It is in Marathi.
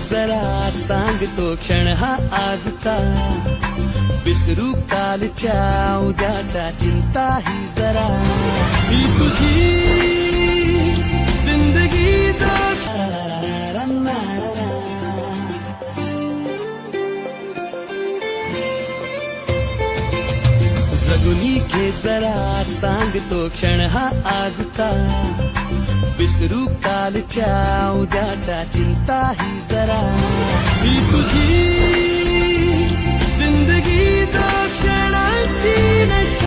जरा सांगतो क्षण हा आजचा, विसरू कालच्या उद्याच्या चिंता ही जरा, ही तुझी जिंदगी जगुनी घे जरा सांगतो क्षण हा आजचा, विसरू कालच्या उद्याच्या चिंता ही जरा, ही तुझी जिंदगी क्षणाची नशा.